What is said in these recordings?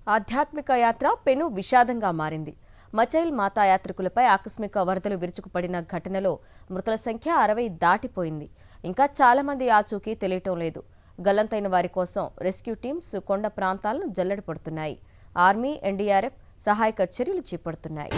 ఆధ్యాత్మిక యాత్ర పెను విషాదంగా మారింది. మచైల్ మాతా యాత్రికులపై ఆకస్మిక వరదలు విరుచుకుపడిన ఘటనలో మృతుల సంఖ్య 60 దాటిపోయింది. ఇంకా చాలా మంది ఆచూకీ తెలియటం లేదు. గల్లంతైన వారి కోసం రెస్క్యూ టీమ్స్ కొండ ప్రాంతాలను జల్లెడపడుతున్నాయి. ఆర్మీ, ఎన్డీఆర్ఎఫ్ సహాయక చర్యలు చేపడుతున్నాయి.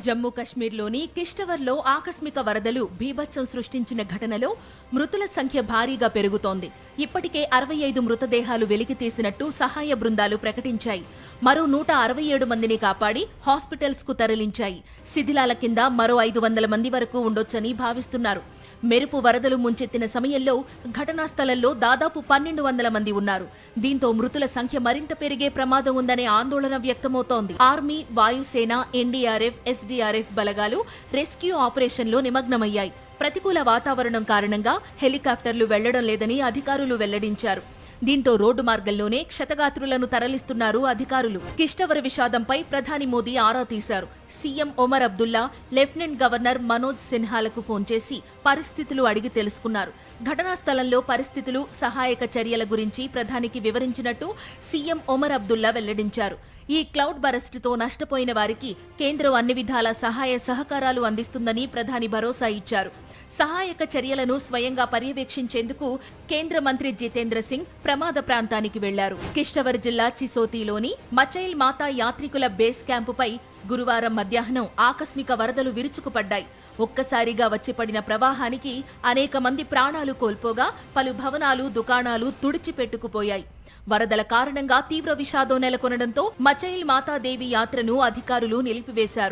జమ్మూ కశ్మీర్లోని కిష్టవర్లో ఆకస్మిక వరదలు బీభత్సం సృష్టించిన ఘటనలో మృతుల సంఖ్య భారీగా పెరుగుతోంది. ఇప్పటికే 65 మృతదేహాలు వెలికితీసినట్టు సహాయ బృందాలు ప్రకటించాయి. మరో 167 మందిని కాపాడి హాస్పిటల్స్ కు తరలించాయి. శిథిలాల కింద మరో 500 మంది వరకు ఉండొచ్చని భావిస్తున్నారు. మెరుపు వరదలు ముంచెత్తిన సమయంలో ఘటనా స్థలంలో దాదాపు 1200 మంది ఉన్నారు. దీంతో మృతుల సంఖ్య మరింత పెరిగే ప్రమాదం ఉందనే ఆందోళన వ్యక్తమవుతోంది. ఆర్మీ, వాయుసేన, ఎన్డీఆర్ఎఫ్, ఎస్డీఆర్ఎఫ్ బలగాలు రెస్క్యూ ఆపరేషన్లో నిమగ్నమయ్యాయి. ప్రతికూల వాతావరణం కారణంగా హెలికాప్టర్లు వెళ్లడం లేదని అధికారులు వెల్లడించారు. దీంతో రోడ్డు మార్గంలోనే క్షతగాత్రులను తరలిస్తున్నారు అధికారులు. కిష్టవర విషాదంపై ప్రధాని మోదీ ఆరా తీశారు. CM Omar Abdullah, lieutenant governor Manoj సిన్హాలకు ఫోన్ చేసి పరిస్థితులు అడిగి తెలుసుకున్నారు. ఘటనా స్థలంలో పరిస్థితులు, సహాయక చర్యల గురించి ప్రధానికి వివరించినట్టు సీఎం ఒమర్ అబ్దుల్లా వెల్లడించారు. ఈ క్లౌడ్ బరస్టుతో నష్టపోయిన వారికి కేంద్రం అన్ని విధాల సహాయ సహకారాలు అందిస్తుందని ప్రధాని భరోసా ఇచ్చారు. సహాయక చర్యలను స్వయంగా పర్యవేక్షించేందుకు కేంద్ర మంత్రి జితేంద్ర సింగ్ ప్రమాద ప్రాంతానికి వెళ్లారు. కిష్టవర్ జిల్లా చిసోతీలోని మచైల్ మాతా యాత్రికుల బేస్ క్యాంపుపై గురువారం మధ్యాహ్నం ఆకస్మిక వరదలు విరుచుకుపడ్డాయి. ఒక్కసారిగా వచ్చి పడిన ప్రవాహానికి అనేక మంది ప్రాణాలు కోల్పోగా పలు భవనాలు, దుకాణాలు తుడిచిపెట్టుకుపోయాయి. వరదల కారణంగా తీవ్ర విషాదం నెలకొనడంతో మచైల్ మాతాదేవి యాత్రను అధికారులు నిలిపివేశారు.